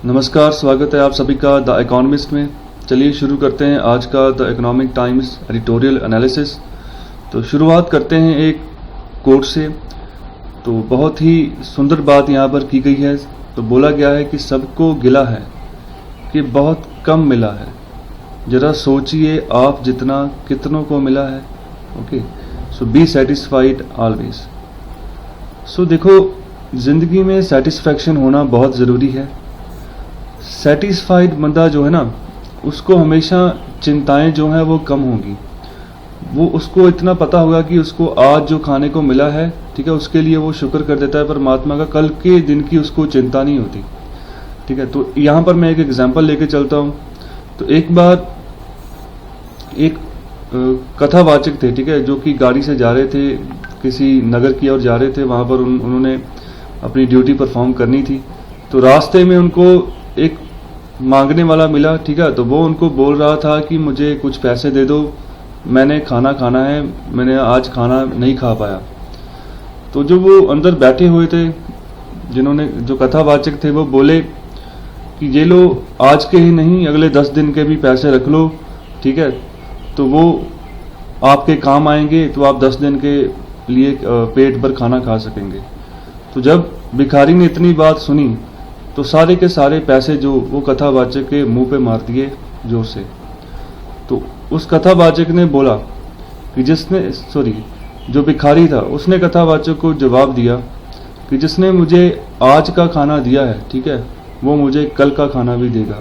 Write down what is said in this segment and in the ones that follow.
नमस्कार, स्वागत है आप सभी का द इकोनॉमिस्ट में। चलिए शुरू करते हैं आज का the economic times editorial analysis. तो शुरुआत करते हैं एक कोट से। तो बहुत ही सुंदर बात यहाँ पर की गई है। तो बोला गया है कि सबको गिला है कि बहुत कम मिला है, ज़रा सोचिए आप जितना कितनों को मिला है। Okay, so be satisfied always. So देखो, ज़िंदगी में सेटिस्फैक्शन होना बहुत ज़रूरी है। सेटिस्फाइड बंदा जो है ना, उसको हमेशा चिंताएं जो हैं वो कम होंगी। वो उसको इतना पता होगा कि उसको आज जो खाने को मिला है, ठीक है, उसके लिए वो शुक्र कर देता है परमात्मा का। कल के दिन की उसको चिंता नहीं होती। ठीक है, तो यहाँ पर मैं एक एग्जांपल लेके चलता हूँ। तो एक बार एक कथावाचक थे, ठीक है, जो कि गाड़ी से जा रहे थे, किसी नगर की ओर जा रहे थे। वहाँ पर उन्होंने अपनी ड्यूटी परफॉर्म करनी थी। तो रास्ते में उनको एक मांगने वाला मिला, ठीक है। तो वो उनको बोल रहा था कि मुझे कुछ पैसे दे दो, मैंने खाना खाना है, मैंने आज खाना नहीं खा पाया। तो जो वो अंदर बैठे हुए थे, जिन्होंने जो कथावाचक थे, वो बोले कि ये लो, आज के ही नहीं अगले 10 दिन के भी पैसे रख लो, ठीक है, तो वो आपके काम आएंगे, तो आप 10 दिन के लिए पेट भर खाना खा सकेंगे। तो जब भिखारी ने इतनी बात सुनी तो सारे के सारे पैसे जो वो कथावाचक के मुंह पे मार दिए जोर से। तो उस कथावाचक ने बोला कि जो भिखारी था, उसने कथावाचक को जवाब दिया कि जिसने मुझे आज का खाना दिया है, ठीक है, वो मुझे कल का खाना भी देगा।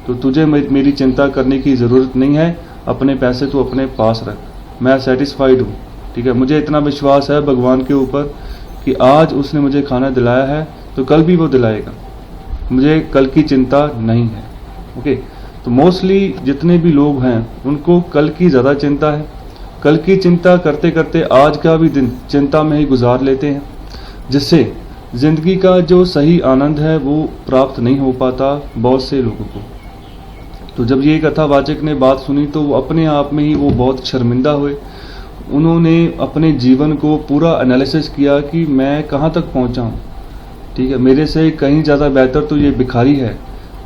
तो तुझे मेरी चिंता करने की ज़रूरत नहीं है, अपने पैसे तो अपने पास रख, मैं सेटिस्फाइड हूँ। ठीक है, मुझे इतना विश्वास है भगवान के ऊपर कि आज उसने मुझे खाना दिलाया है तो कल भी वो दिलाएगा, मुझे कल की चिंता नहीं है। ओके, तो मोस्टली जितने भी लोग हैं उनको कल की ज़्यादा चिंता है। कल की चिंता करते करते आज का भी दिन चिंता में ही गुजार लेते हैं, जिससे ज़िंदगी का जो सही आनंद है वो प्राप्त नहीं हो पाता बहुत से लोगों को। तो जब ये कथावाचक ने बात सुनी तो वो अपने आप में ही वो बहुत शर्मिंदा हुए। उन्होंने अपने जीवन को पूरा एनालिसिस किया कि मैं कहाँ तक पहुँचा हूँ। ठीक है, मेरे से कहीं ज़्यादा बेहतर तो ये भिखारी है,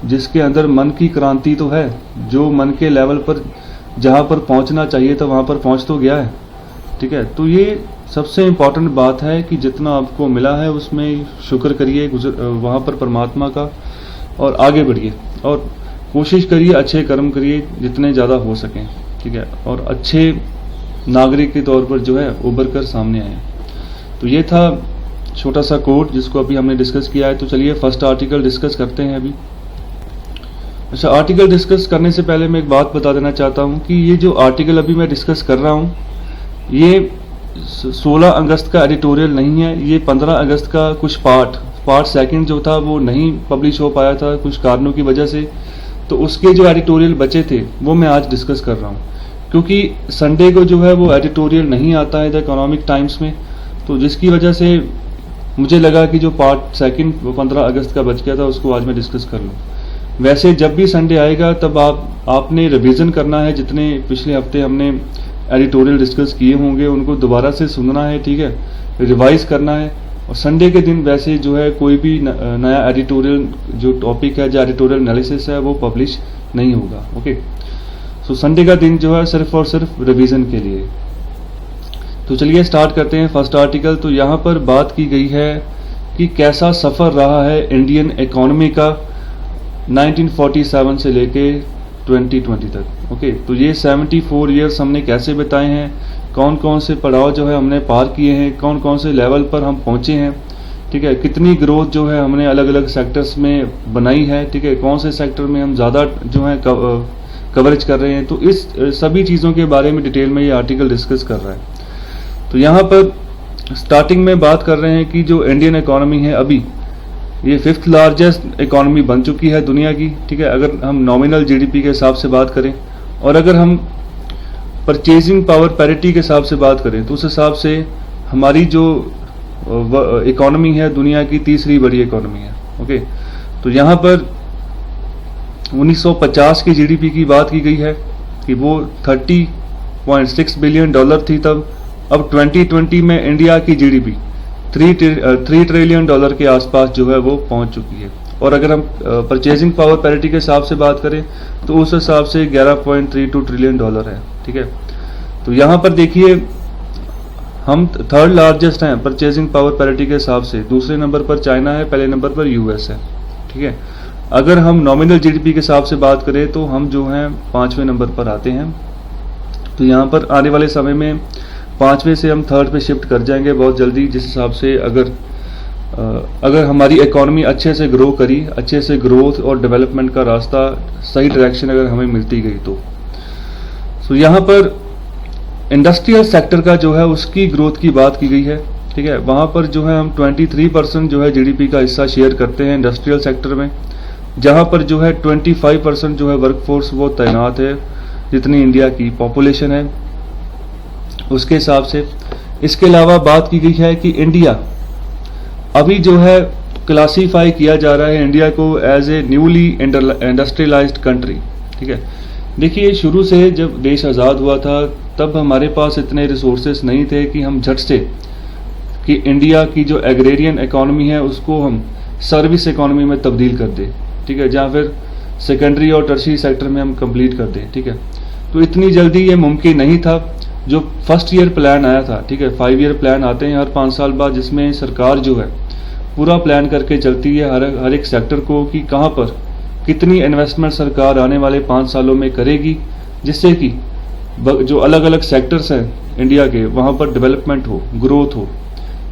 जिसके अंदर मन की क्रांति तो है, जो मन के लेवल पर जहाँ पर पहुँचना चाहिए था वहाँ पर पहुँच तो गया है। ठीक है, तो ये सबसे इम्पॉर्टेंट बात है कि जितना आपको मिला है उसमें शुक्र करिए वहाँ पर परमात्मा का, और आगे बढ़िए और कोशिश करिए, अच्छे कर्म करिए जितने ज़्यादा हो सकें। ठीक है, और अच्छे नागरिक के तौर पर जो है उभर कर सामने आए। तो ये था छोटा सा कोट जिसको अभी हमने डिस्कस किया है। तो चलिए फर्स्ट आर्टिकल डिस्कस करते हैं अभी। अच्छा, आर्टिकल डिस्कस करने से पहले मैं एक बात बता देना चाहता हूँ कि ये जो आर्टिकल अभी मैं डिस्कस कर रहा हूँ, ये 16 अगस्त का एडिटोरियल नहीं है। ये 15 अगस्त का कुछ पार्ट सेकंड जो था वो नहीं पब्लिश हो पाया था कुछ कारणों की वजह से। तो उसके जो एडिटोरियल बचे थे वो मैं आज डिस्कस कर रहा हूँ, क्योंकि संडे को जो है वो एडिटोरियल नहीं आता है द इकोनॉमिक टाइम्स में। तो जिसकी वजह से मुझे लगा कि जो पार्ट सेकंड वो 15 अगस्त का बच गया था उसको आज मैं डिस्कस कर लूँ। वैसे जब भी संडे आएगा तब आपने रिवीजन करना है, जितने पिछले हफ्ते हमने एडिटोरियल डिस्कस किए होंगे उनको दोबारा से सुनना है, ठीक है, रिवाइज करना है। और संडे के दिन वैसे जो है कोई भी नया एडिटोरियल जो टॉपिक है, जो एडिटोरियल एनालिसिस है, वो पब्लिश नहीं होगा। ओके, सो संडे का दिन जो है सिर्फ और सिर्फ रिवीजन के लिए। तो चलिए स्टार्ट करते हैं फर्स्ट आर्टिकल। तो यहाँ पर बात की गई है कि कैसा सफ़र रहा है इंडियन इकोनॉमी का 1947 से लेके 2020 तक। ओके, तो ये 74 ईयर्स हमने कैसे बिताए हैं, कौन कौन से पड़ाव जो है हमने पार किए हैं, कौन कौन से लेवल पर हम पहुँचे हैं, ठीक है, कितनी ग्रोथ जो है हमने अलग अलग सेक्टर्स में बनाई है, ठीक है, कौन से सेक्टर में हम ज़्यादा जो है कवरेज कर रहे हैं। तो इस सभी चीज़ों के बारे में डिटेल में ये आर्टिकल डिस्कस कर रहा है। तो यहाँ पर स्टार्टिंग में बात कर रहे हैं कि जो इंडियन इकोनॉमी है अभी ये 5th लार्जेस्ट इकोनॉमी बन चुकी है दुनिया की। ठीक है, अगर हम नॉमिनल जीडीपी के हिसाब से बात करें, और अगर हम परचेजिंग पावर पैरिटी के हिसाब से बात करें तो उस हिसाब से हमारी जो इकोनॉमी है दुनिया की तीसरी बड़ी इकोनॉमी है। ओके, तो यहाँ पर 1950 की जीडीपी की बात की गई है कि वो $30.6 बिलियन थी तब। अब 2020 में इंडिया की जीडीपी 3 ट्रिलियन डॉलर के आसपास जो है वो पहुंच चुकी है। और अगर हम परचेजिंग पावर पैरिटी के हिसाब से बात करें तो उस हिसाब से 11.32 ट्रिलियन डॉलर है, ठीक है। तो यहाँ पर देखिए हम थर्ड लार्जेस्ट हैं परचेजिंग पावर पैरिटी के हिसाब से, दूसरे नंबर पर चाइना है, पहले नंबर पर यूएस है, ठीक है। अगर हम नॉमिनल जीडीपी के हिसाब से बात करें तो हम जो हैं 5वें नंबर पर आते हैं। तो यहाँ पर आने वाले समय में 5वें से हम थर्ड पे शिफ्ट कर जाएंगे बहुत जल्दी, जिस हिसाब से अगर हमारी इकोनॉमी अच्छे से ग्रो करी, अच्छे से ग्रोथ और डेवलपमेंट का रास्ता, सही डायरेक्शन अगर हमें मिलती गई तो यहाँ पर इंडस्ट्रियल सेक्टर का जो है उसकी ग्रोथ की बात की गई है, ठीक है। वहाँ पर जो है हम 23% जो है जीडीपी का हिस्सा शेयर करते हैं इंडस्ट्रियल सेक्टर में, जहाँ पर जो है 25% जो है वर्कफोर्स वो तैनात है, जितनी इंडिया की पॉपुलेशन है उसके हिसाब से। इसके अलावा बात की गई है कि इंडिया अभी जो है क्लासीफाई किया जा रहा है इंडिया को as a newly industrialised country, ठीक है। देखिए शुरू से जब देश आज़ाद हुआ था तब हमारे पास इतने रिसोर्सेस नहीं थे कि हम झट से कि इंडिया की जो एग्रेरियन इकोनॉमी है उसको हम सर्विस इकोनॉमी में तब्दील कर दें, ठीक है, जहाँ फिर सेकेंडरी और टर्शियरी सेक्टर में हम कंप्लीट कर दें, ठीक है। तो इतनी जल्दी ये मुमकिन नहीं था। जो फर्स्ट ईयर प्लान आया था, ठीक है, 5 ईयर प्लान आते हैं हर 5 साल बाद, जिसमें सरकार जो है पूरा प्लान करके चलती है हर एक सेक्टर को कि कहाँ पर कितनी इन्वेस्टमेंट सरकार आने वाले 5 सालों में करेगी, जिससे कि जो अलग अलग सेक्टर्स हैं इंडिया के वहाँ पर डेवलपमेंट हो, ग्रोथ हो।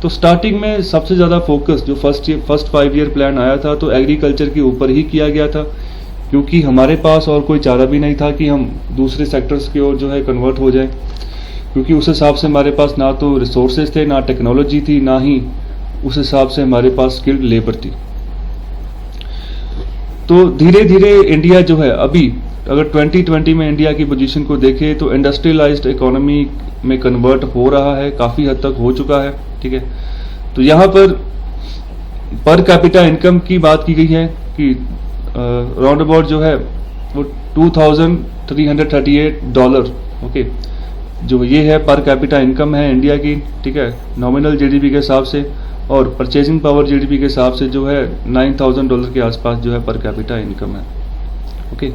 तो स्टार्टिंग में सबसे ज़्यादा फोकस जो फर्स्ट 5 ईयर प्लान आया था तो एग्रीकल्चर के ऊपर ही किया गया था, क्योंकि हमारे पास और कोई चारा भी नहीं था कि हम दूसरे सेक्टर्स की ओर जो है कन्वर्ट हो जाए, क्योंकि उस हिसाब से हमारे पास ना तो रिसोर्सेज थे, ना टेक्नोलॉजी थी, ना ही उस हिसाब से हमारे पास स्किल्ड लेबर थी। तो धीरे धीरे इंडिया जो है अभी अगर 2020 में इंडिया की पोजीशन को देखें तो इंडस्ट्रियलाइज्ड इकोनॉमी में कन्वर्ट हो रहा है, काफ़ी हद तक हो चुका है, ठीक है। तो यहाँ पर कैपिटा इनकम की बात की गई है कि राउंड अबाउट जो है वो $2,338, ओके, जो ये है पर कैपिटा इनकम है इंडिया की, ठीक है, नॉमिनल जीडीपी के हिसाब से, और परचेजिंग पावर जीडीपी के हिसाब से जो है $9,000 के आसपास जो है पर कैपिटा इनकम है, ओके।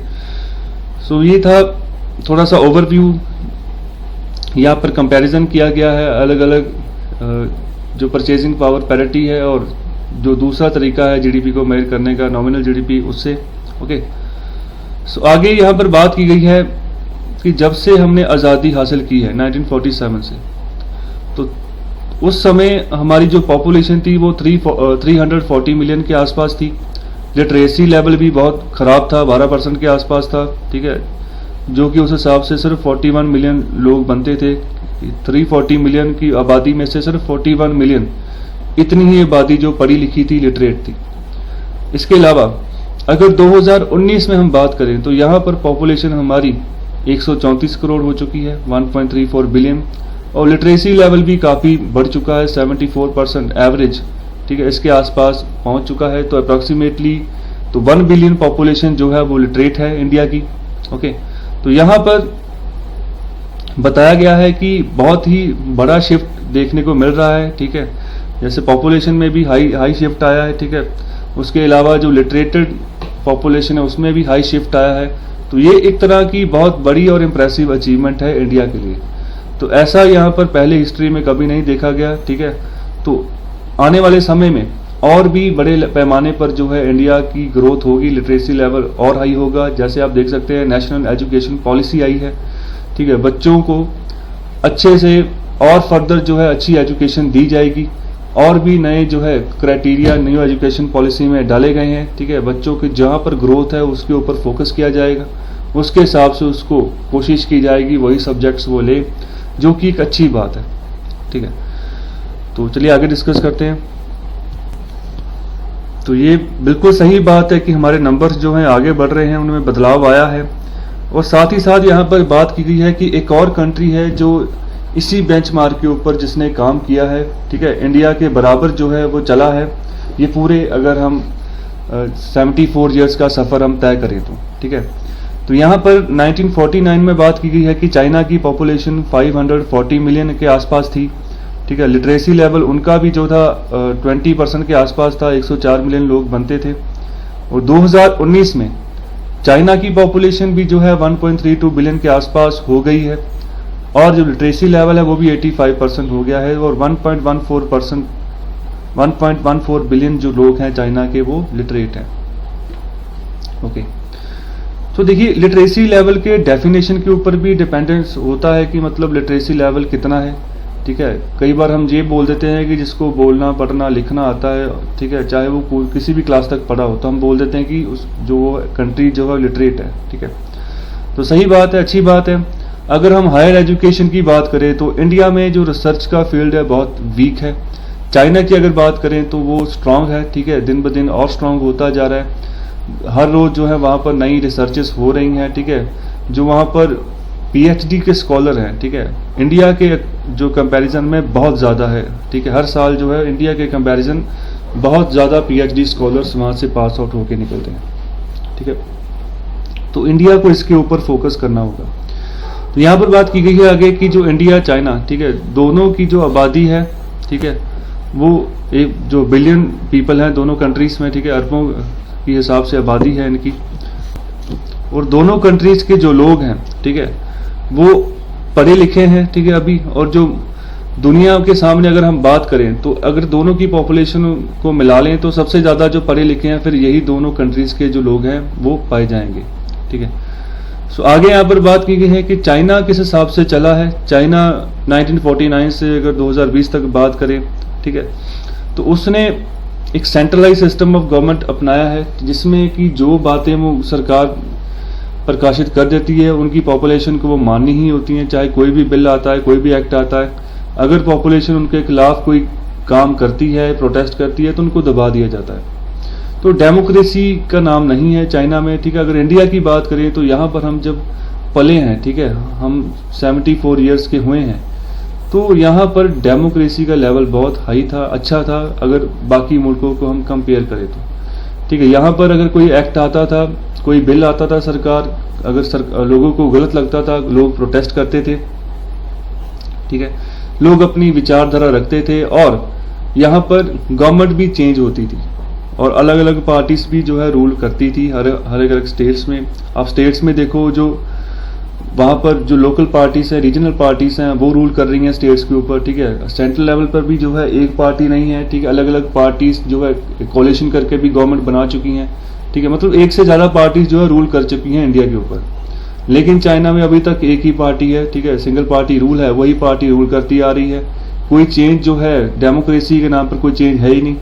सो ये था थोड़ा सा ओवरव्यू, यहाँ पर कंपैरिजन किया गया है अलग अलग जो परचेजिंग पावर पैरिटी है और जो दूसरा तरीका है जीडीपी को मेजर करने का, नॉमिनल जीडीपी, उससे, ओके। सो आगे यहाँ पर बात की गई है कि जब से हमने आज़ादी हासिल की है 1947 से, तो उस समय हमारी जो पॉपुलेशन थी वो 340 मिलियन के आसपास थी। लिटरेसी लेवल भी बहुत ख़राब था, 12% के आसपास था, ठीक है, जो कि उस हिसाब से सिर्फ 41 मिलियन लोग बनते थे। 340 मिलियन की आबादी में से सिर्फ 41 मिलियन, इतनी ही आबादी जो पढ़ी लिखी थी, लिटरेट थी। इसके अलावा अगर 2019 में हम बात करें तो यहाँ पर पॉपुलेशन हमारी 134 करोड़ हो चुकी है, 1.34 बिलियन, और लिटरेसी लेवल भी काफ़ी बढ़ चुका है, 74% एवरेज, ठीक है, इसके आसपास पहुँच चुका है। तो अप्रॉक्सीमेटली तो 1 बिलियन पॉपुलेशन जो है वो लिटरेट है इंडिया की, ओके। तो यहाँ पर बताया गया है कि बहुत ही बड़ा शिफ्ट देखने को मिल रहा है, ठीक है, जैसे पॉपुलेशन में भी हाई शिफ्ट आया है, ठीक है, उसके अलावा जो लिटरेटेड पॉपुलेशन है उसमें भी हाई शिफ्ट आया है। तो ये एक तरह की बहुत बड़ी और इम्प्रेसिव अचीवमेंट है इंडिया के लिए। तो ऐसा यहाँ पर पहले हिस्ट्री में कभी नहीं देखा गया, ठीक है। तो आने वाले समय में और भी बड़े पैमाने पर जो है इंडिया की ग्रोथ होगी, लिटरेसी लेवल और हाई होगा। जैसे आप देख सकते हैं नेशनल एजुकेशन पॉलिसी आई है, ठीक है, बच्चों को अच्छे से और फर्दर जो है अच्छी एजुकेशन दी जाएगी, और भी नए जो है क्राइटेरिया न्यू एजुकेशन पॉलिसी में डाले गए हैं, ठीक है। बच्चों की जहाँ पर ग्रोथ है उसके ऊपर फोकस किया जाएगा, उसके हिसाब से उसको कोशिश की जाएगी वही सब्जेक्ट्स वो ले, जो कि एक अच्छी बात है, ठीक है। तो चलिए आगे डिस्कस करते हैं। तो ये बिल्कुल सही बात है कि हमारे नंबर्स जो हैं आगे बढ़ रहे हैं, उनमें बदलाव आया है। और साथ ही साथ यहाँ पर बात की गई है कि एक और कंट्री है जो इसी बेंचमार्क के ऊपर जिसने काम किया है, ठीक है, इंडिया के बराबर जो है वो चला है। ये पूरे अगर हम 74 ईयर्स का सफ़र हम तय करें तो, ठीक है। तो यहाँ पर 1949 में बात की गई है कि चाइना की पॉपुलेशन 540 मिलियन के आसपास थी, ठीक है। लिटरेसी लेवल उनका भी जो था 20% के आसपास था, 104 मिलियन लोग बनते थे। और 2019 में चाइना की पॉपुलेशन भी जो है 1.32 बिलियन के आसपास हो गई है, और जो लिटरेसी लेवल है वो भी 85% हो गया है, और 1.14 बिलियन जो लोग हैं चाइना के वो लिटरेट हैं। ओके, तो देखिए लिटरेसी लेवल के डेफिनेशन के ऊपर भी डिपेंडेंस होता है कि मतलब लिटरेसी लेवल कितना है, ठीक है। कई बार हम ये बोल देते हैं कि जिसको बोलना पढ़ना लिखना आता है, ठीक है, चाहे वो किसी भी क्लास तक पढ़ा हो, तो हम बोल देते हैं कि उस जो कंट्री जो है लिटरेट है, ठीक है। तो सही बात है, अच्छी बात है। अगर हम हायर एजुकेशन की बात करें तो इंडिया में जो रिसर्च का फील्ड है बहुत वीक है। चाइना की अगर बात करें तो वो स्ट्रांग है, ठीक है, दिन ब दिन और स्ट्रांग होता जा रहा है। हर रोज जो है वहाँ पर नई रिसर्चेस हो रही हैं, ठीक है। जो वहाँ पर पीएचडी के स्कॉलर हैं, ठीक है, इंडिया के जो कंपैरिजन में बहुत ज़्यादा है, ठीक है। हर साल जो है इंडिया के कंपैरिजन बहुत ज़्यादा पीएचडी स्कॉलर्स वहाँ से पास आउट होके निकलते हैं, ठीक है। तो इंडिया को इसके ऊपर फोकस करना होगा। तो यहाँ पर बात की गई है आगे कि जो इंडिया चाइना, ठीक है, दोनों की जो आबादी है, ठीक है, वो एक जो बिलियन पीपल हैं दोनों कंट्रीज में, ठीक है, अरबों के हिसाब से आबादी है इनकी। और दोनों कंट्रीज के जो लोग हैं, ठीक है, वो पढ़े लिखे हैं, ठीक है अभी। और जो दुनिया के सामने अगर हम बात करें तो अगर दोनों की पॉपुलेशन को मिला लें तो सबसे ज़्यादा जो पढ़े लिखे हैं फिर यही दोनों कंट्रीज के जो लोग हैं वो पाए जाएंगे, ठीक है। सो आगे यहाँ पर बात की गई है कि चाइना किस हिसाब से चला है। चाइना 1949 से अगर 2020 तक बात करें, ठीक है, तो उसने एक सेंट्रलाइज सिस्टम ऑफ गवर्नमेंट अपनाया है, जिसमें कि जो बातें वो सरकार प्रकाशित कर देती है उनकी पॉपुलेशन को वो माननी ही होती हैं। चाहे कोई भी बिल आता है, कोई भी एक्ट आता है, अगर पॉपुलेशन उनके खिलाफ कोई काम करती है, प्रोटेस्ट करती है, तो उनको दबा दिया जाता है। तो डेमोक्रेसी का नाम नहीं है चाइना में, ठीक है। अगर इंडिया की बात करें तो यहाँ पर हम जब पले हैं, ठीक है, हम 74 ईयर्स के हुए हैं, तो यहाँ पर डेमोक्रेसी का लेवल बहुत हाई था, अच्छा था अगर बाकी मुल्कों को हम कंपेयर करें तो, ठीक है। यहाँ पर अगर कोई एक्ट आता था, कोई बिल आता था, सरकार अगर लोगों को गलत लगता था, लोग प्रोटेस्ट करते थे, ठीक है, लोग अपनी विचारधारा रखते थे, और यहाँ पर गवर्नमेंट भी चेंज होती थी और अलग अलग पार्टीज भी जो है रूल करती थी हर अलग स्टेट्स में। आप स्टेट्स में देखो, जो वहाँ पर जो लोकल पार्टीज हैं, रीजनल पार्टीज हैं, वो रूल कर रही हैं स्टेट्स के ऊपर, ठीक है। सेंट्रल लेवल पर भी जो है एक पार्टी नहीं है, ठीक है, अलग अलग पार्टीज जो है कोलिशन करके भी गवर्नमेंट बना चुकी हैं, ठीक है। मतलब एक से ज़्यादा पार्टीज जो है रूल कर चुकी हैं इंडिया के ऊपर। लेकिन चाइना में अभी तक एक ही पार्टी है, ठीक है, सिंगल पार्टी रूल है, वही पार्टी रूल करती आ रही है। कोई चेंज जो है डेमोक्रेसी के नाम पर कोई चेंज है ही नहीं।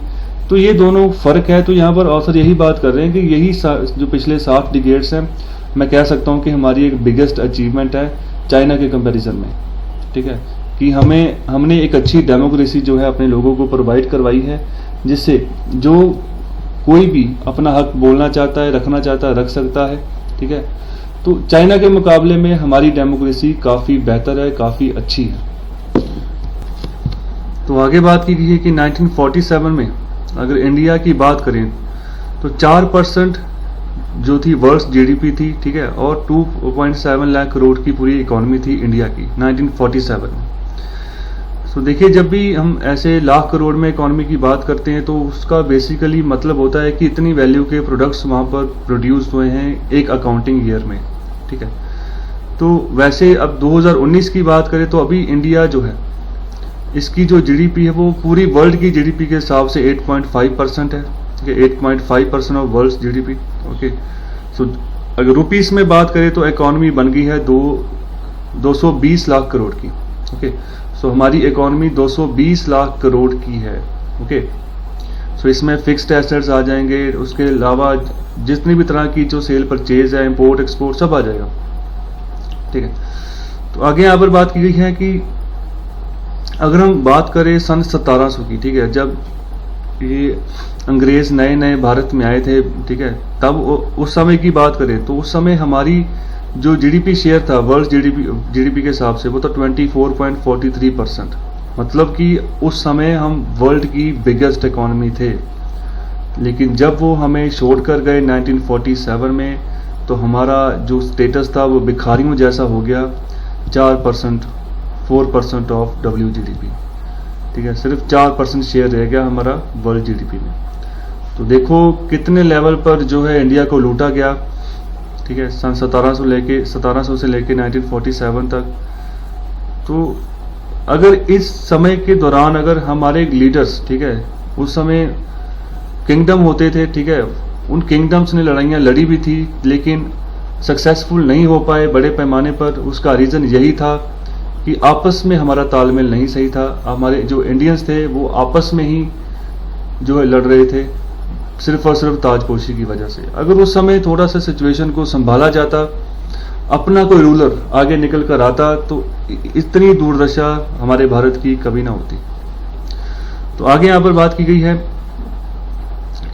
तो ये दोनों फर्क है। तो यहाँ पर ऑथर यही बात कर रहे हैं कि यही जो पिछले 7 डिकेड्स हैं, मैं कह सकता हूँ कि हमारी एक बिगेस्ट अचीवमेंट है चाइना के कंपैरिजन में, ठीक है, कि हमने एक अच्छी डेमोक्रेसी जो है अपने लोगों को प्रोवाइड करवाई है, जिससे जो कोई भी अपना हक बोलना चाहता है, रखना चाहता है, रख सकता है, ठीक है। तो चाइना के मुकाबले में हमारी डेमोक्रेसी काफ़ी बेहतर है, काफ़ी अच्छी है। तो आगे बात की गई है कि 1947 में अगर इंडिया की बात करें तो 4% जो थी वर्ल्ड जीडीपी थी, ठीक है, और 2.7 लाख करोड़ की पूरी इकोनॉमी थी इंडिया की 1947 में। तो देखिए, जब भी हम ऐसे लाख करोड़ में इकोनॉमी की बात करते हैं तो उसका बेसिकली मतलब होता है कि इतनी वैल्यू के प्रोडक्ट्स वहाँ पर प्रोड्यूस हुए हैं एक अकाउंटिंग ईयर में, ठीक है। तो वैसे अब 2019 की बात करें तो अभी इंडिया जो है इसकी जो जीडीपी है वो पूरी वर्ल्ड की जीडीपी के हिसाब से 8.5% है, ठीक है, 8.5% ऑफ वर्ल्ड जीडीपी। ओके, सो अगर रुपीस में बात करें तो इकोनॉमी बन गई है 220 लाख करोड़ की। ओके, सो हमारी इकोनॉमी 220 लाख करोड़ की है। ओके, सो इसमें फिक्स्ड एसेट्स आ जाएंगे, उसके अलावा जितनी भी तरह की जो सेल परचेज है, इंपोर्ट एक्सपोर्ट सब आ जाएगा, ठीक है। तो आगे यहाँ पर बात की गई है कि अगर हम बात करें सन 1700 की, ठीक है, जब ये अंग्रेज नए नए भारत में आए थे, ठीक है, तब उस समय की बात करें तो उस समय हमारी जो जीडीपी शेयर था वर्ल्ड जीडीपी के हिसाब से वो तो 24.43%, मतलब कि उस समय हम वर्ल्ड की बिगेस्ट इकोनॉमी थे। लेकिन जब वो हमें छोड़ कर गए 1947 में तो हमारा जो स्टेटस था वो भिखारियों जैसा हो गया, 4% ऑफ WGDP। ठीक है, सिर्फ 4% शेयर रह गया हमारा वर्ल्ड जीडीपी में। तो देखो कितने लेवल पर जो है इंडिया को लूटा गया, ठीक है, सन 1700 से लेके 1947 तक। तो अगर इस समय के दौरान अगर हमारे लीडर्स, ठीक है, उस समय किंगडम होते थे, ठीक है, उन किंगडम्स ने लड़ाइयाँ लड़ी भी थी लेकिन सक्सेसफुल नहीं हो पाए बड़े पैमाने पर। उसका रीज़न यही था कि आपस में हमारा तालमेल नहीं सही था। हमारे जो इंडियंस थे वो आपस में ही जो है लड़ रहे थे, सिर्फ और सिर्फ ताजपोशी की वजह से। अगर उस समय थोड़ा सा सिचुएशन को संभाला जाता, अपना कोई रूलर आगे निकल कर आता, तो इतनी दुर्दशा हमारे भारत की कभी ना होती। तो आगे यहाँ पर बात की गई है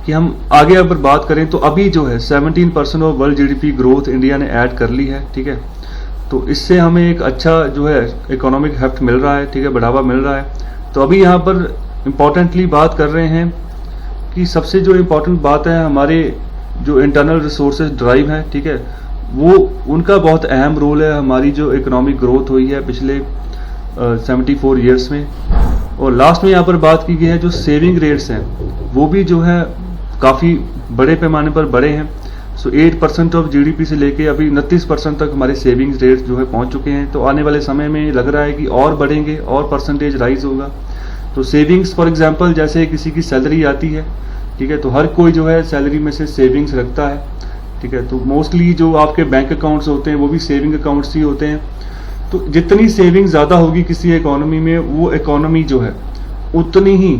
कि हम आगे अगर बात करें तो अभी जो है 17% of world GDP growth India ने ऐड कर ली है, ठीक है। तो इससे हमें एक अच्छा जो है इकोनॉमिक हेफ्ट मिल रहा है, ठीक है, बढ़ावा मिल रहा है। तो अभी यहाँ पर इम्पोर्टेंटली बात कर रहे हैं कि सबसे जो इम्पोर्टेंट बात है, हमारे जो इंटरनल रिसोर्सेज ड्राइव है, ठीक है, वो उनका बहुत अहम रोल है हमारी जो इकोनॉमिक ग्रोथ हुई है पिछले 74 ईयर्स में। और लास्ट में यहाँ पर बात की गई है जो सेविंग रेट्स हैं वो भी जो है काफ़ी बड़े पैमाने पर बढ़े हैं। सो 8% ऑफ जीडीपी से लेके अभी 29% तक हमारे सेविंग्स रेट जो है पहुंच चुके हैं। तो आने वाले समय में लग रहा है कि और बढ़ेंगे और परसेंटेज राइज होगा। तो सेविंग्स फॉर एग्जांपल जैसे किसी की सैलरी आती है, ठीक है, तो हर कोई जो है सैलरी में से सेविंग्स रखता है, ठीक है। तो मोस्टली जो आपके बैंक अकाउंट्स होते हैं वो भी सेविंग अकाउंट्स ही होते हैं। तो जितनी सेविंग ज़्यादा होगी किसी इकोनॉमी में, वो इकोनॉमी जो है उतनी ही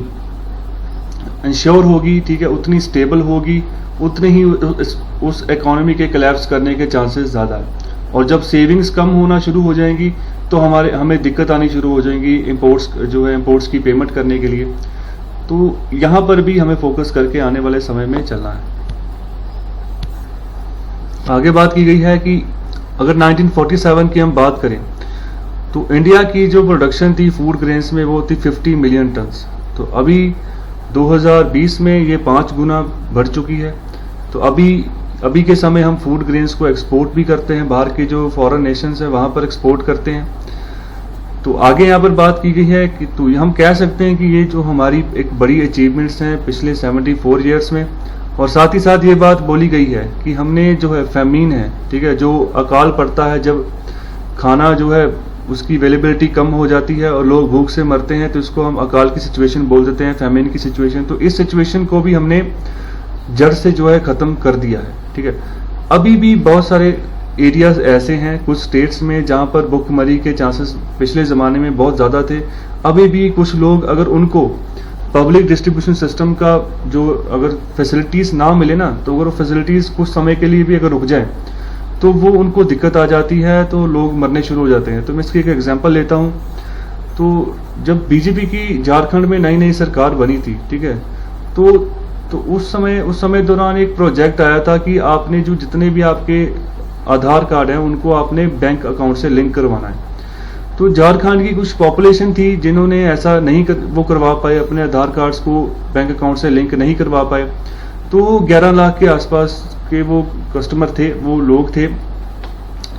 इंश्योर होगी, ठीक है, उतनी स्टेबल होगी, उतने ही उस इकोनॉमी के कोलैप्स करने के चांसेस ज़्यादा है। और जब सेविंग्स कम होना शुरू हो जाएंगी तो हमें दिक्कत आनी शुरू हो जाएंगी इंपोर्ट्स की पेमेंट करने के लिए। तो यहाँ पर भी हमें फोकस करके आने वाले समय में चलना है। आगे बात की गई है कि अगर 1947 की हम बात करें तो इंडिया की जो प्रोडक्शन थी फूड ग्रेन्स में वो थी 50 मिलियन टन्स। तो अभी 2020 में ये 5 गुना बढ़ चुकी है। तो अभी के समय हम फूड ग्रेन्स को एक्सपोर्ट भी करते हैं, बाहर के जो फॉरेन नेशंस हैं वहाँ पर एक्सपोर्ट करते हैं। तो आगे यहाँ पर बात की गई है कि तो हम कह सकते हैं कि ये जो हमारी एक बड़ी अचीवमेंट्स हैं पिछले 74 ईयर्स में। और साथ ही साथ ये बात बोली गई है कि हमने जो है फैमीन है, ठीक है, जो अकाल पड़ता है जब खाना जो है उसकी अवेलेबिलिटी कम हो जाती है और लोग भूख से मरते हैं, तो इसको हम अकाल की सिचुएशन बोल देते हैं, फैमिन की सिचुएशन। तो इस सिचुएशन को भी हमने जड़ से जो है ख़त्म कर दिया है, ठीक है। अभी भी बहुत सारे एरियाज ऐसे हैं कुछ स्टेट्स में जहाँ पर भुखमरी के चांसेस पिछले ज़माने में बहुत ज़्यादा थे। अभी भी कुछ लोग अगर उनको पब्लिक डिस्ट्रीब्यूशन सिस्टम का जो अगर फैसिलिटीज़ ना मिले ना, तो अगर वो फैसिलिटीज़ कुछ समय के लिए भी अगर रुक जाए तो वो उनको दिक्कत आ जाती है, तो लोग मरने शुरू हो जाते हैं। तो मैं इसकी एक एग्जांपल लेता हूँ। तो जब बीजेपी की झारखंड में नई सरकार बनी थी, ठीक है, तो उस समय दौरान एक प्रोजेक्ट आया था कि आपने जो जितने भी आपके आधार कार्ड हैं उनको आपने बैंक अकाउंट से लिंक करवाना है। तो झारखंड की कुछ पॉपुलेशन थी जिन्होंने ऐसा नहीं वो करवा पाए, अपने आधार कार्ड्स को बैंक अकाउंट से लिंक नहीं करवा पाए। तो 11 लाख के आसपास के वो कस्टमर थे, वो लोग थे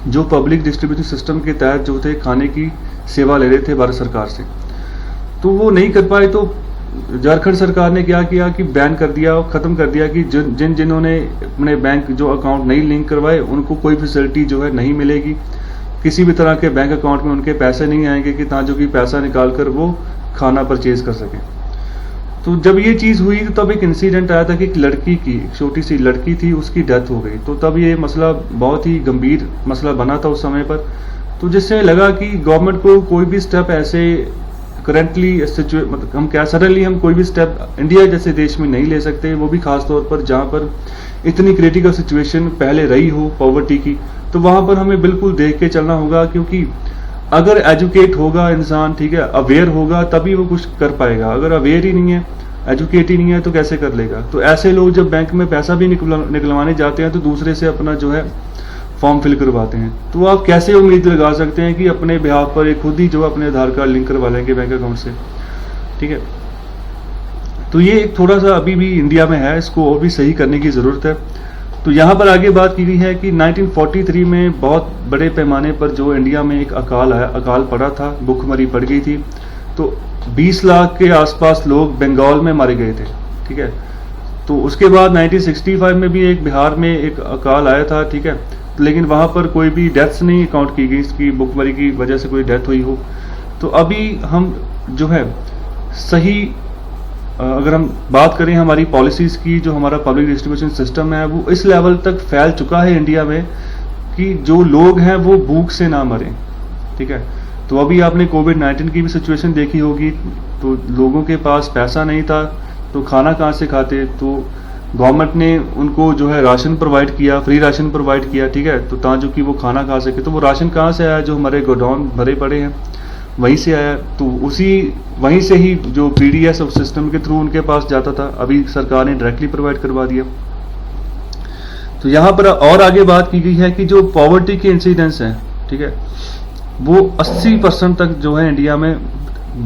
जो पब्लिक डिस्ट्रीब्यूशन सिस्टम के तहत जो थे खाने की सेवा ले रहे थे भारत सरकार से। तो वो नहीं कर पाए, तो झारखंड सरकार ने क्या किया कि बैन कर दिया, ख़त्म कर दिया कि जिन्होंने अपने बैंक जो अकाउंट नहीं लिंक करवाए उनको कोई फैसिलिटी जो है नहीं मिलेगी, किसी भी तरह के बैंक अकाउंट में उनके पैसे नहीं आएंगे कि ताकि कि पैसा निकाल कर वो खाना परचेज कर सकें। तो जब ये चीज़ हुई तो तब एक इंसिडेंट आया था कि एक लड़की की, एक छोटी सी लड़की थी, उसकी डेथ हो गई। तो तब ये मसला बहुत ही गंभीर मसला बना था उस समय पर। तो जिससे लगा कि गवर्नमेंट को कोई भी स्टेप ऐसे करेंटली मतलब हम क्या सडनली हम कोई भी स्टेप इंडिया जैसे देश में नहीं ले सकते, वो भी खास तौर पर जहाँ पर इतनी क्रिटिकल सिचुएशन पहले रही हो पॉवर्टी की। तो वहाँ पर हमें बिल्कुल देख के चलना होगा, क्योंकि अगर एजुकेट होगा इंसान, ठीक है, अवेयर होगा, तभी वो कुछ कर पाएगा। अगर अवेयर ही नहीं है, एजुकेट ही नहीं है, तो कैसे कर लेगा। तो ऐसे लोग जब बैंक में पैसा भी निकलवाने जाते हैं तो दूसरे से अपना जो है फॉर्म फिल करवाते हैं। तो आप कैसे उम्मीद लगा सकते हैं कि अपने बिहाफ पर खुद ही जो अपने आधार कार्ड लिंक करवा लेंगे बैंक अकाउंट से, ठीक है। तो ये एक थोड़ा सा अभी भी इंडिया में है, इसको और भी सही करने की ज़रूरत है। तो यहाँ पर आगे बात की गई है कि 1943 में बहुत बड़े पैमाने पर जो इंडिया में एक अकाल पड़ा था, भुखमरी पड़ गई थी। तो 20 लाख के आसपास लोग बंगाल में मारे गए थे, ठीक है। तो उसके बाद 1965 में भी एक बिहार में एक अकाल आया था, ठीक है, लेकिन वहाँ पर कोई भी डेथ्स नहीं काउंट की गई, इसकी भुखमरी की वजह से कोई डेथ हुई हो। तो अभी हम जो है सही अगर हम बात करें हमारी पॉलिसीज़ की, जो हमारा पब्लिक डिस्ट्रीब्यूशन सिस्टम है वो इस लेवल तक फैल चुका है इंडिया में कि जो लोग हैं वो भूख से ना मरें, ठीक है। तो अभी आपने कोविड-19 की भी सिचुएशन देखी होगी, तो लोगों के पास पैसा नहीं था तो खाना कहाँ से खाते, तो गवर्नमेंट ने उनको जो है राशन प्रोवाइड किया, फ्री राशन प्रोवाइड किया, ठीक है, तो ताकि कि वो खाना खा सके। तो वो राशन कहाँ से आया, जो हमारे गोडाउन भरे पड़े हैं वहीं से आया। तो वहीं से ही जो पीडीएस ऑफ सिस्टम के थ्रू उनके पास जाता था, अभी सरकार ने डायरेक्टली प्रोवाइड करवा दिया। तो यहाँ पर और आगे बात की गई है कि जो पॉवर्टी के इंसिडेंस हैं, ठीक है, वो 80% तक जो है इंडिया में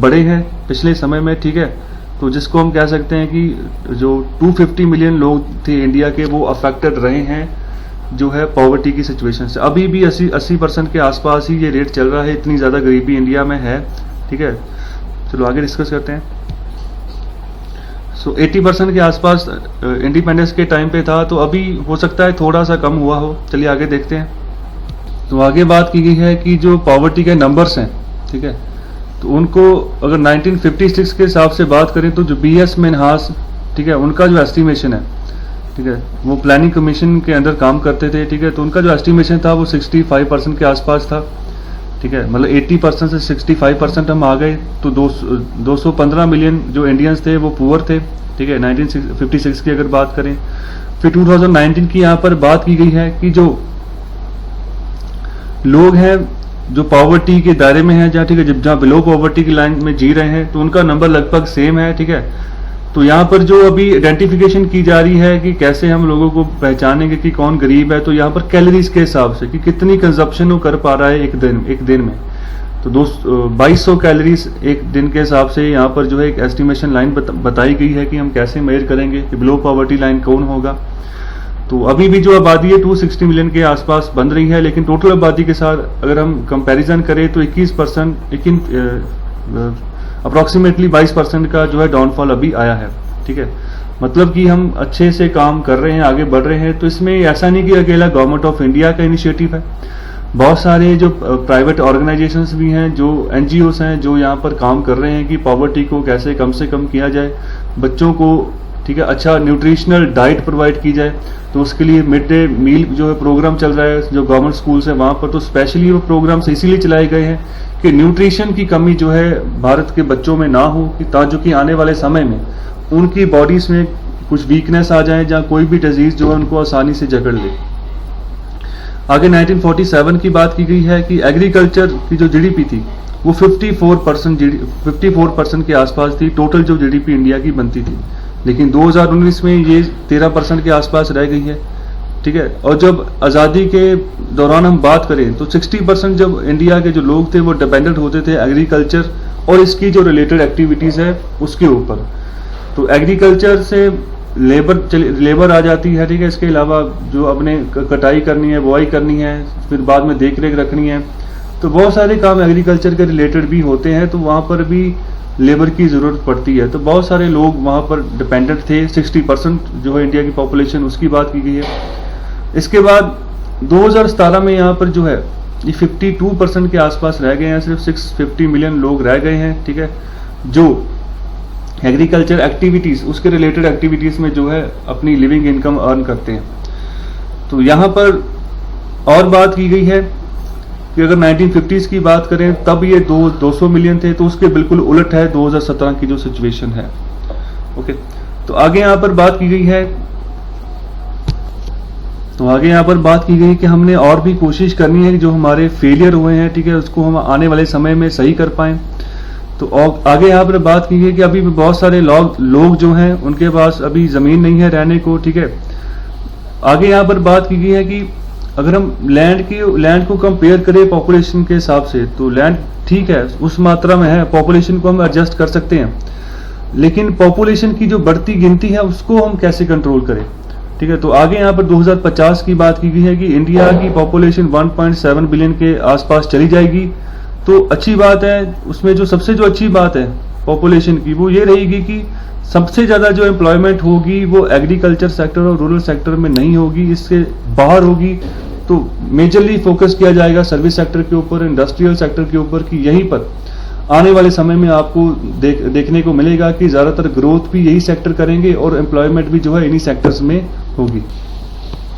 बढ़े हैं पिछले समय में, ठीक है। तो जिसको हम कह सकते हैं कि जो 250 मिलियन लोग थे इंडिया के वो अफेक्टेड रहे हैं जो है पॉवर्टी की सिचुएशन से। अभी भी 80% के आसपास ही ये रेट चल रहा है, इतनी ज़्यादा गरीबी इंडिया में है, ठीक है। चलो आगे डिस्कस करते हैं। 80% के आसपास इंडिपेंडेंस के टाइम पे था, तो अभी हो सकता है थोड़ा सा कम हुआ हो। चलिए आगे देखते हैं। तो आगे बात की गई है कि जो पॉवर्टी के नंबर्स हैं, ठीक है, तो उनको अगर 1956 के हिसाब से बात करें तो जो BS मिन्हास, ठीक है, उनका जो एस्टिमेशन है, ठीक है, वो प्लानिंग कमीशन के अंदर काम करते थे, ठीक है, तो उनका जो एस्टिमेशन था वो 65% के आसपास था, ठीक है, मतलब 80% से 65% हम आ गए। तो 215 मिलियन जो इंडियंस थे वो पुअर थे, ठीक है, 1956 की अगर बात करें। फिर 2019 की यहाँ पर बात की गई है कि जो लोग हैं जो पॉवर्टी के दायरे में हैं, जहाँ, ठीक है, जहाँ बिलो पॉवर्टी की लाइन में जी रहे हैं, तो उनका नंबर लगभग सेम है, ठीक है। तो यहाँ पर जो अभी आइडेंटिफिकेशन की जा रही है कि कैसे हम लोगों को पहचानेंगे कि कौन गरीब है, तो यहाँ पर कैलोरीज के हिसाब से कि कितनी कंजप्शन वो कर पा रहा है एक दिन में। तो 2200 कैलोरीज एक दिन के हिसाब से यहाँ पर जो है एक एस्टिमेशन लाइन बताई गई है कि हम कैसे मेजर करेंगे कि बिलो पॉवर्टी लाइन कौन होगा। तो अभी भी जो आबादी है 260 मिलियन के आसपास बन रही है, लेकिन टोटल आबादी के साथ अगर हम कंपैरिजन करें तो 21% अप्रॉक्सीमेटली 22% का जो है डाउनफॉल अभी आया है, ठीक है। मतलब कि हम अच्छे से काम कर रहे हैं, आगे बढ़ रहे हैं। तो इसमें ऐसा नहीं कि अकेला गवर्नमेंट ऑफ इंडिया का इनिशिएटिव है, बहुत सारे जो प्राइवेट ऑर्गेनाइजेशंस भी हैं, जो NGOs हैं, जो यहाँ पर काम कर रहे हैं कि पॉवर्टी को कैसे कम से कम किया जाए, बच्चों को, ठीक है, अच्छा न्यूट्रिशनल डाइट प्रोवाइड की जाए। तो उसके लिए मिड डे मील जो है प्रोग्राम चल रहा है जो गवर्नमेंट स्कूल्स है वहाँ पर, तो स्पेशली वो प्रोग्राम्स इसीलिए चलाए गए हैं कि न्यूट्रिशन की कमी जो है भारत के बच्चों में ना हो, कि ताकि कि आने वाले समय में उनकी बॉडीज में कुछ वीकनेस आ जाए, जहाँ कोई भी डिजीज जो है उनको आसानी से जकड़ ले। आगे 1947 की बात की गई है कि एग्रीकल्चर की जो GDP थी वो 54% के आसपास थी, टोटल जो GDP इंडिया की बनती थी। लेकिन 2019 में ये 13% के आसपास रह गई है, ठीक है। और जब आज़ादी के दौरान हम बात करें तो 60% जब इंडिया के जो लोग थे वो डिपेंडेंट होते थे एग्रीकल्चर और इसकी जो रिलेटेड एक्टिविटीज़ है उसके ऊपर। तो एग्रीकल्चर से लेबर आ जाती है, ठीक है। इसके अलावा जो अपने कटाई करनी है, बुआई करनी है, फिर बाद में देख रेख रखनी है, तो बहुत सारे काम एग्रीकल्चर के रिलेटेड भी होते हैं। तो वहाँ पर भी लेबर की ज़रूरत पड़ती है, तो बहुत सारे लोग वहाँ पर डिपेंडेंट थे। 60% जो है इंडिया की पॉपुलेशन, उसकी बात की गई है। इसके बाद 2017 में यहाँ पर जो है ये 52% के आसपास रह गए हैं, सिर्फ 650 मिलियन लोग रह गए हैं, ठीक है, जो एग्रीकल्चर एक्टिविटीज़, उसके रिलेटेड एक्टिविटीज़ में जो है अपनी लिविंग इनकम अर्न करते हैं। तो यहाँ पर और बात की गई है कि अगर 1950s की बात करें तब ये 200 मिलियन थे, तो उसके बिल्कुल उलट है 2017 की जो सिचुएशन है, ओके। तो आगे यहाँ पर बात की गई है कि हमने और भी कोशिश करनी है कि जो हमारे फेलियर हुए हैं, ठीक है, उसको हम आने वाले समय में सही कर पाएं। तो आगे यहाँ पर बात की गई कि अभी भी बहुत सारे लोग जो हैं उनके पास अभी ज़मीन नहीं है रहने को, ठीक है। आगे यहाँ पर बात की गई है कि अगर हम लैंड को कंपेयर करें पॉपुलेशन के हिसाब से, तो लैंड ठीक है उस मात्रा में है, पॉपुलेशन को हम एडजस्ट कर सकते हैं, लेकिन पॉपुलेशन की जो बढ़ती गिनती है उसको हम कैसे कंट्रोल करें, ठीक है। तो आगे यहाँ पर 2050 की बात की गई है कि इंडिया की पॉपुलेशन 1.7 बिलियन के आसपास चली जाएगी। तो अच्छी बात है, उसमें जो सबसे अच्छी बात है पॉपुलेशन की वो ये रहेगी कि सबसे ज़्यादा जो एम्प्लॉयमेंट होगी वो एग्रीकल्चर सेक्टर और रूरल सेक्टर में नहीं होगी, इसके बाहर होगी। तो मेजरली फोकस किया जाएगा सर्विस सेक्टर के ऊपर, इंडस्ट्रियल सेक्टर के ऊपर, कि यहीं पर आने वाले समय में आपको देखने को मिलेगा कि ज़्यादातर ग्रोथ भी यही सेक्टर करेंगे और एम्प्लॉयमेंट भी जो है इन्हीं सेक्टर्स में होगी।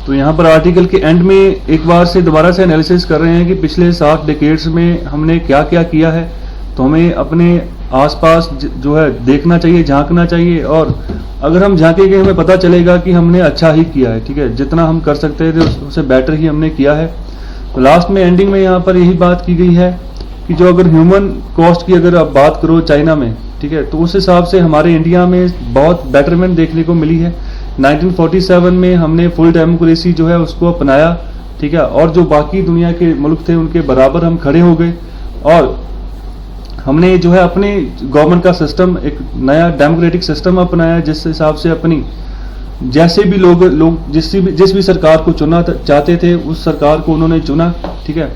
तो यहाँ पर आर्टिकल के एंड में एक बार से दोबारा से एनालिसिस कर रहे हैं कि पिछले 7 डिकेड्स में हमने क्या क्या किया है। तो हमें अपने आसपास जो है देखना चाहिए, झांकना चाहिए, और अगर हम झांकेंगे हमें पता चलेगा कि हमने अच्छा ही किया है, ठीक है। जितना हम कर सकते थे उससे बेटर ही हमने किया है। तो लास्ट में एंडिंग में यहाँ पर यही बात की गई है कि जो अगर ह्यूमन कॉस्ट की अगर आप बात करो चाइना में, ठीक है, तो उस हिसाब से हमारे इंडिया में बहुत बेटरमेंट देखने को मिली है। 1947 में हमने फुल डेमोक्रेसी जो है उसको अपनाया, ठीक है, और जो बाकी दुनिया के मुल्क थे उनके बराबर हम खड़े हो गए, और हमने जो है अपने गवर्नमेंट का सिस्टम एक नया डेमोक्रेटिक सिस्टम अपनाया, जिस हिसाब से अपनी जैसे भी लोग जिस भी सरकार को चुनना चाहते थे उस सरकार को उन्होंने चुना, ठीक है।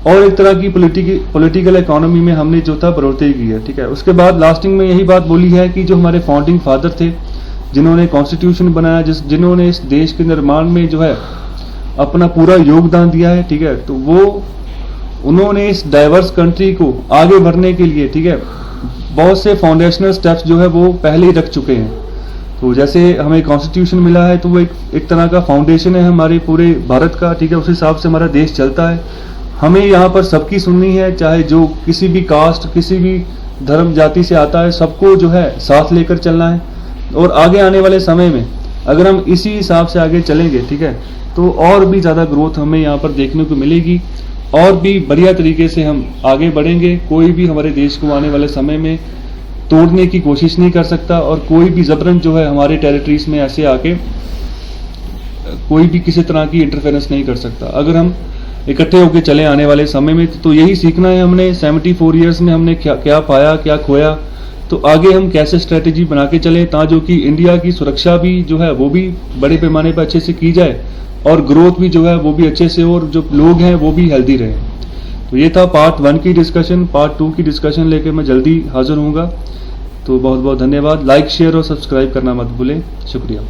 और एक तरह की पॉलिटिकल इकोनॉमी में हमने जो था बढ़ोतरी की है, ठीक है। उसके बाद लास्टिंग में यही बात बोली है कि जो हमारे फाउंडिंग फादर थे जिन्होंने कॉन्स्टिट्यूशन बनाया, जिन्होंने इस देश के निर्माण में जो है अपना पूरा योगदान दिया है, ठीक है, तो वो उन्होंने इस डाइवर्स कंट्री को आगे बढ़ने के लिए, ठीक है, बहुत से फाउंडेशनल स्टेप्स जो है वो पहले ही रख चुके हैं। तो जैसे हमें कॉन्स्टिट्यूशन मिला है तो वो एक तरह का फाउंडेशन है हमारे पूरे भारत का, ठीक है, उस हिसाब से हमारा देश चलता है। हमें यहाँ पर सबकी सुननी है, चाहे जो किसी भी कास्ट, किसी भी धर्म जाति से आता है, सबको जो है साथ लेकर चलना है। और आगे आने वाले समय में अगर हम इसी हिसाब से आगे चलेंगे, ठीक है, तो और भी ज़्यादा ग्रोथ हमें यहाँ पर देखने को मिलेगी, और भी बढ़िया तरीके से हम आगे बढ़ेंगे। कोई भी हमारे देश को आने वाले समय में तोड़ने की कोशिश नहीं कर सकता, और कोई भी जबरन जो है हमारे टेरिटरीज में ऐसे आके कोई भी किसी तरह की इंटरफेरेंस नहीं कर सकता। अगर हम इकट्ठे होकर चले आने वाले समय में, तो यही सीखना है हमने। 74 ईयर्स में हमने क्या पाया, क्या खोया, तो आगे हम कैसे स्ट्रेटेजी बना के चलें ताकि कि इंडिया की सुरक्षा भी जो है वो भी बड़े पैमाने पर अच्छे से की जाए, और ग्रोथ भी जो है वो भी अच्छे से, और जो लोग हैं वो भी हेल्दी रहें। तो ये था पार्ट 1 की डिस्कशन। पार्ट 2 की डिस्कशन लेके मैं जल्दी हाजिर होऊंगा। तो बहुत बहुत धन्यवाद। लाइक, शेयर और सब्सक्राइब करना मत भूलें। शुक्रिया।